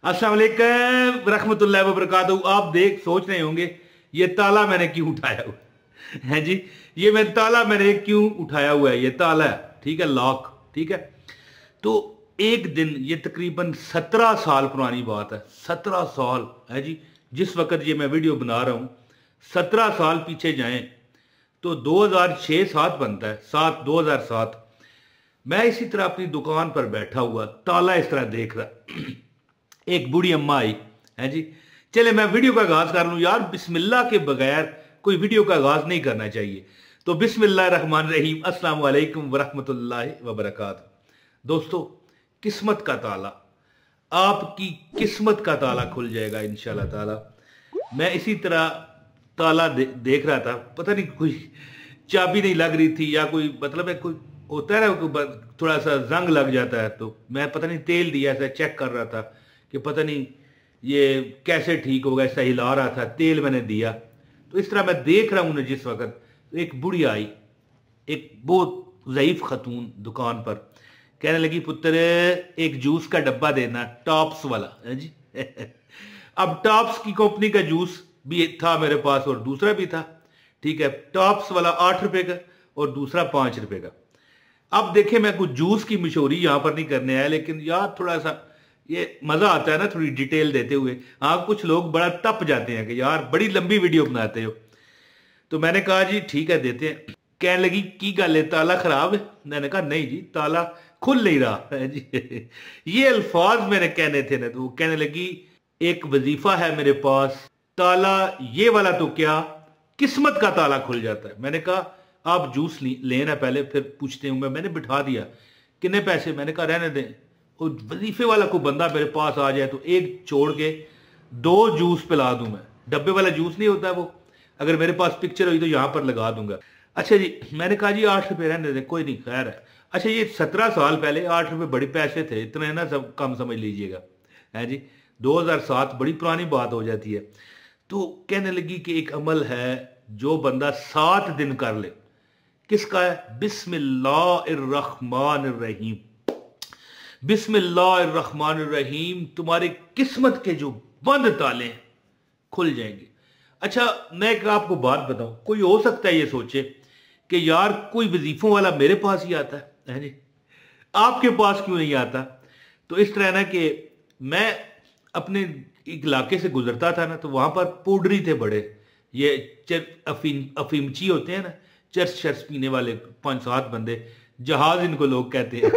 अस्सलाम वालेकुम रहमतुल्लाहि व बरकातहू। आप सोच रहे होंगे ये ताला मैंने क्यों उठाया हुआ है जी। ये ताला मैंने क्यों उठाया हुआ है, ये ताला है, ठीक है, लॉक, ठीक है। तो एक दिन, ये तकरीबन 17 साल पुरानी बात है, 17 साल है जी। जिस वक्त ये मैं वीडियो बना रहा हूँ 17 साल पीछे जाएं तो 2006-7 बनता है, 2007। मैं इसी तरह अपनी दुकान पर बैठा हुआ, ताला इस तरह देख रहा, एक बूढ़ी अम्मा आई है जी। चले मैं वीडियो का आगाज कर लूं यार, बिस्मिल्लाह के बगैर कोई वीडियो का आगाज नहीं करना चाहिए। तो बिस्मिल्लाह रहमान रहीम, अस्सलाम वालेकुम वरहमतुल्लाहि वबरकातुहू। दोस्तों, किस्मत का ताला, आपकी किस्मत का ताला खुल जाएगा इंशाल्लाह ताला। मैं इसी तरह ताला देख रहा था, पता नहीं कोई चाबी नहीं लग रही थी या कोई मतलब है, कोई होता है ना थोड़ा सा जंग लग जाता है, तो मैं पता नहीं तेल दिया ऐसा चेक कर रहा था कि पता नहीं ये कैसे ठीक होगा, ऐसा हिला रहा था, तेल मैंने दिया। तो इस तरह मैं देख रहा हूँ जिस वक्त, तो एक बुढ़ी आई, एक बहुत ज़ईफ खतून दुकान पर, कहने लगी पुत्र एक जूस का डब्बा देना, टॉप्स वाला है जी। अब टॉप्स की कंपनी का जूस भी था मेरे पास और दूसरा भी था, ठीक है। टॉप्स वाला 8 रुपए का और दूसरा 5 रुपए का। अब देखे मैं कुछ जूस की मशहूरी यहां पर नहीं करने आया, लेकिन यार थोड़ा सा ये मजा आता है ना थोड़ी डिटेल देते हुए। हाँ, कुछ लोग बड़ा तप जाते हैं कि यार बड़ी लंबी वीडियो बनाते हो, तो मैंने कहा जी ठीक है देते हैं। कहने लगी की गल है, ताला खराब है? मैंने कहा नहीं जी, ताला खुल नहीं रहा है जी। ये अल्फाज मैंने कहने थे ना, तो वो कहने लगी एक वजीफा है मेरे पास, ताला ये वाला तो क्या किस्मत का ताला खुल जाता है। मैंने कहा आप जूस लेना पहले, फिर पूछते हूँ। मैंने बिठा दिया, कितने पैसे? मैंने कहा रहने दें, वो वजीफे वाला कोई बंदा मेरे पास आ जाए तो एक छोड़ के 2 जूस पिला दूं मैं। डब्बे वाला जूस नहीं होता वो, अगर मेरे पास पिक्चर हुई तो यहां पर लगा दूंगा। अच्छा जी, मैंने कहा जी 8 रुपये रहने दें, कोई नहीं, खैर है। अच्छा, ये 17 साल पहले 8 रुपये बड़े पैसे थे, इतने ना सब कम समझ लीजिएगा है जी। 2007 बड़ी पुरानी बात हो जाती है। तो कहने लगी कि एक अमल है जो बंदा 7 दिन कर ले। किसका है? बिस्मिल्लाहिर्रहमानिर्रहीम। बिस्मिल्लाहिर्रहमानिर्रहीम, तुम्हारी किस्मत के जो बंद ताले खुल जाएंगे। अच्छा, मैं एक आपको बात बताऊं, कोई हो सकता है ये सोचे कि यार कोई वजीफों वाला मेरे पास ही आता है जी, आपके पास क्यों नहीं आता? तो इस तरह ना कि मैं अपने एक इलाके से गुजरता था ना, तो वहां पर पोडरी थे बड़े, ये अफीमची होते हैं ना, चर्च शर्च पीने वाले 5-7 बंदे, जहाज इनको लोग कहते हैं।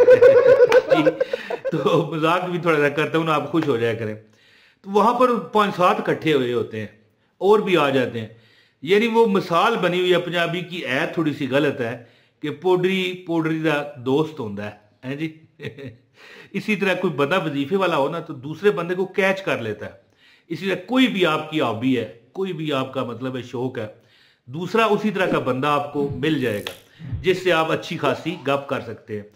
तो मजाक भी थोड़ा सा करता हूं ना, आप खुश हो जाया करें। तो वहां पर 5-7 इकट्ठे हुए होते हैं और भी आ जाते हैं। यानी वो मिसाल बनी हुई है पंजाबी की, है थोड़ी सी गलत है कि पोडरी का दोस्त होता है जी। इसी तरह कोई बंदा वजीफे वाला हो ना, तो दूसरे बंदे को कैच कर लेता है। इसी तरह कोई भी आपकी हॉबी है, कोई भी आपका मतलब है शौक है, दूसरा उसी तरह का बंदा आपको मिल जाएगा जिससे आप अच्छी खासी गप कर सकते हैं।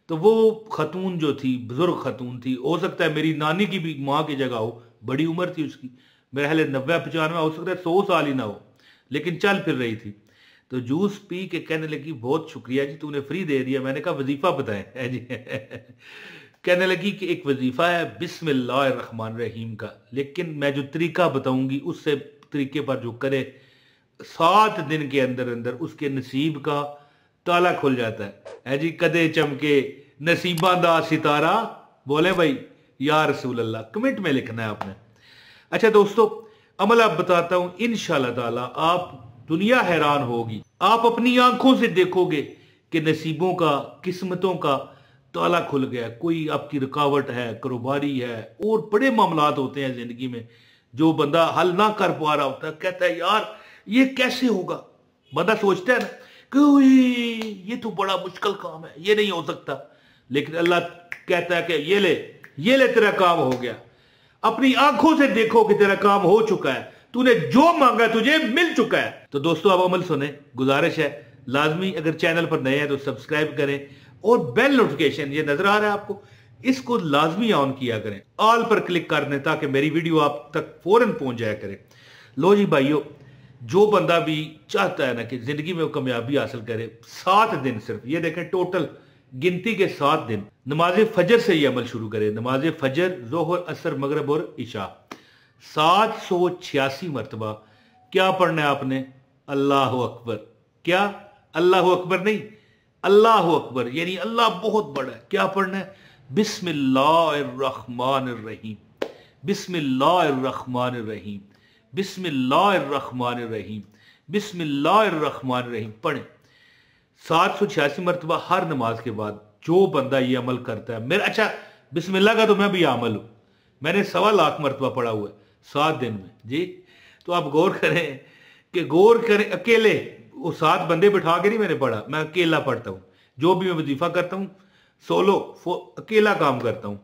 तो वो खतून जो थी, बुजुर्ग खतून थी, हो सकता है मेरी नानी की भी माँ की जगह हो, बड़ी उम्र थी उसकी, मेरे ख्याल 90-95, हो सकता है 100 साल ही ना हो, लेकिन चल फिर रही थी। तो जूस पी के कहने लगी बहुत शुक्रिया जी, तूने फ्री दे दिया। मैंने कहा वजीफा बताएं है जी। कहने लगी कि एक वजीफा है बिस्मिल्लाहिर्रहमानिर्रहीम का, लेकिन मैं जो तरीका बताऊंगी उससे तरीके पर जो करे 7 दिन के अंदर अंदर उसके नसीब का ताला खुल जाता है जी। कदे चमके नसीबा दा सितारा, बोले भाई या रसूल अल्लाह, कमेंट में लिखना है आपने। अच्छा दोस्तों, अमल आप बताता हूं, इंशाल्लाह ताला आप दुनिया हैरान होगी, आप अपनी आंखों से देखोगे कि नसीबों का, किस्मतों का ताला खुल गया। कोई आपकी रुकावट है, कारोबारी है, और बड़े मामलात होते हैं जिंदगी में जो बंदा हल ना कर पा रहा होता है, कहता है यार ये कैसे होगा। बंदा सोचता है ना कि ये तो बड़ा मुश्किल काम है, ये नहीं हो सकता, लेकिन अल्लाह कहता है कि ये ले तेरा काम हो गया। अपनी आंखों से देखो कि तेरा काम हो चुका है, तूने जो मांगा तुझे मिल चुका है। तो दोस्तों आप अमल सुने, गुजारिश है लाजमी अगर चैनल पर नए हैं तो सब्सक्राइब करें और बेल नोटिफिकेशन ये नजर आ रहा है आपको, इसको लाजमी ऑन किया करें, ऑल पर क्लिक कर दें ताकि मेरी वीडियो आप तक फौरन पहुंच जाया करे। लो जी भाइयों, जो बंदा भी चाहता है ना कि जिंदगी में वो कामयाबी हासिल करे, 7 दिन सिर्फ, ये देखें टोटल गिनती के 7 दिन नमाज फजर से ये अमल शुरू करें। नमाज फजर, जोहर, असर, मगरब और इशा 786 मरतबा क्या पढ़ना है आपने? अल्लाह अकबर। क्या? अल्लाह अकबर नहीं, अल्लाह अकबर, यानी अल्लाह बहुत बड़ा है। क्या पढ़ना है? बिस्मिल्लाहिर्रहमानिर्रहीम, बिस्मिल्लाहिर्रहमानिर्रहीम, बिस्मिल्लाहिर्रहमानिर्रहीम, बिस्मिल्लाहिर्रहमानिर्रहीम पढ़ें 786 मरतबा हर नमाज के बाद। जो बंदा ये अमल करता है, मेरा अच्छा बिस्मिल्लाह का तो मैं भी अमल हूं, मैंने 1.25 लाख मरतबा पढ़ा हुआ है 7 दिन में जी। तो आप गौर करें कि गौर करें, अकेले वो 7 बंदे बिठा के नहीं मैंने पढ़ा, मैं अकेला पढ़ता हूं। जो भी मैं वजीफा करता हूं सोलो अकेला काम करता हूं।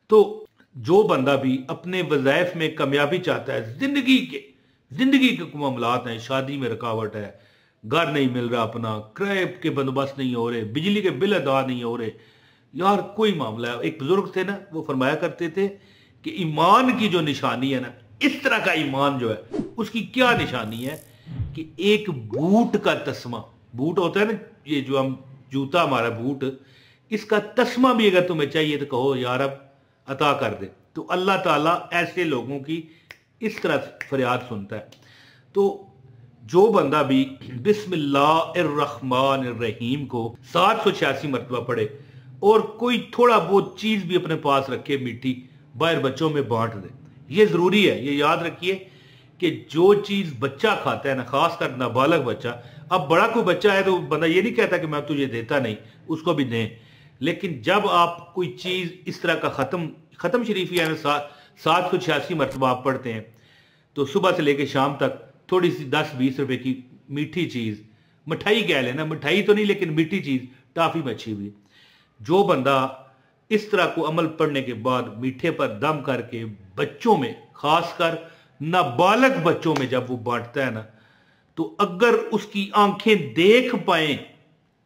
तो जो बंदा भी अपने वज़ाइफ में कामयाबी चाहता है, जिंदगी के मामलात हैं, शादी में रुकावट है, घर नहीं मिल रहा, अपना किराए के बंदोबस्त नहीं हो रहे, बिजली के बिल अदा नहीं हो रहे, यार कोई मामला है। एक बुजुर्ग थे ना, वो फरमाया करते थे कि ईमान की जो निशानी है ना, इस तरह का ईमान जो है उसकी क्या निशानी है कि एक बूट का तस्मा, बूट होता है ना ये जो हम जूता हमारा बूट, इसका तस्मा भी अगर तुम्हें चाहिए तो कहो यार अब अता कर दे। तो अल्लाह ताला ऐसे लोगों की इस तरह फरियाद सुनता है। तो जो बंदा भी बिस्मिल्लाहिर्रहमानिर्रहीम को 786 मरतबा पढ़े और कोई थोड़ा बहुत चीज भी अपने पास रखे मीठी, बाहर बच्चों में बांट दे। ये जरूरी है, ये याद रखिए कि जो चीज बच्चा खाता है ना, खासकर नाबालग बच्चा, अब बड़ा कोई बच्चा है तो बंदा ये नहीं कहता कि मैं तुझे देता नहीं, उसको भी दें। लेकिन जब आप कोई चीज इस तरह का खत्म शरीफ यानी 786 मरतबा आप पढ़ते हैं, तो सुबह से लेकर शाम तक थोड़ी सी 10-20 रुपए की मीठी चीज, मिठाई कह लेना, मिठाई तो नहीं लेकिन मीठी चीज, टाफी मच्छी हुई, जो बंदा इस तरह को अमल पढ़ने के बाद मीठे पर दम करके बच्चों में, खासकर नाबालग बच्चों में जब वो बांटता है ना, तो अगर उसकी आंखें देख पाए,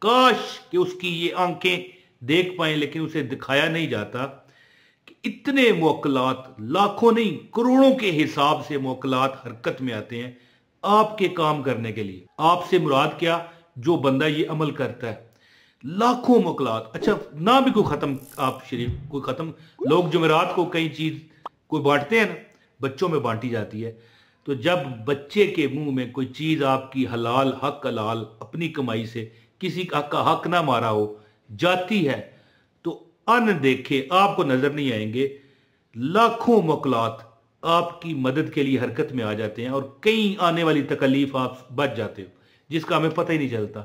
काश कि उसकी ये आंखें देख पाए, लेकिन उसे दिखाया नहीं जाता कि इतने मौकलात, लाखों नहीं करोड़ों के हिसाब से मौकलात हरकत में आते हैं आपके काम करने के लिए। आपसे मुराद क्या? जो बंदा ये अमल करता है, लाखों मौकलात। अच्छा ना भी कोई खत्म, आप शरीफ कोई खत्म, लोग जुमेरात को कई चीज कोई बांटते हैं ना, बच्चों में बांटी जाती है। तो जब बच्चे के मुंह में कोई चीज आपकी हलाल हक हलाल अपनी कमाई से किसी का हक ना मारा हो जाती है, तो अनदेखे आपको नजर नहीं आएंगे, लाखों मौकलात आपकी मदद के लिए हरकत में आ जाते हैं और कई आने वाली तकलीफ आप बच जाते हो जिसका हमें पता ही नहीं चलता।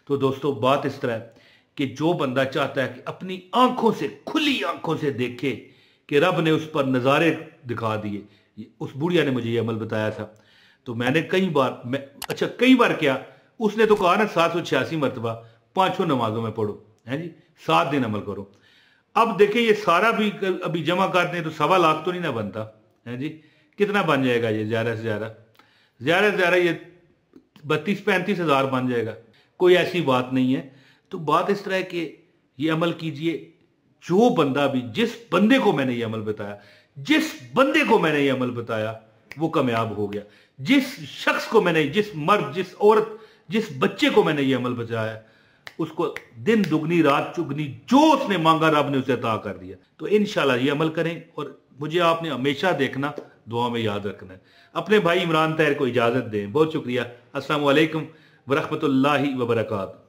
तो दोस्तों बात इस तरह है कि जो बंदा चाहता है कि अपनी आंखों से, खुली आंखों से देखे कि रब ने उस पर नज़ारे दिखा दिए, उस बुढ़िया ने मुझे ये अमल बताया था। तो मैंने कई बार क्या, उसने तो कहा ना 786 मरतबा 5 नमाजों में पढ़ो, है जी, 7 दिन अमल करो। अब देखिए ये सारा भी अभी जमा करते हैं तो 1.25 लाख तो नहीं ना बनता, है जी, कितना बन जाएगा ये? ज्यादा से ज्यादा ये 32-35 हजार बन जाएगा, कोई ऐसी बात नहीं है। तो बात इस तरह है कि ये अमल कीजिए। जो बंदा भी, जिस बंदे को मैंने ये अमल बताया वो कामयाब हो गया। जिस शख्स को मैंने, जिस मर्द, जिस औरत, जिस बच्चे को मैंने ये अमल बताया, उसको दिन दुगनी रात चुगनी जो उसने मांगा रब ने उसे अता कर दिया। तो इंशाल्लाह ये अमल करें और मुझे आपने हमेशा देखना, दुआ में याद रखना है। अपने भाई इमरान ताहिर को इजाजत दें। बहुत शुक्रिया। अस्सलाम वालेकुम व रहमतुल्लाहि व बरकातहू।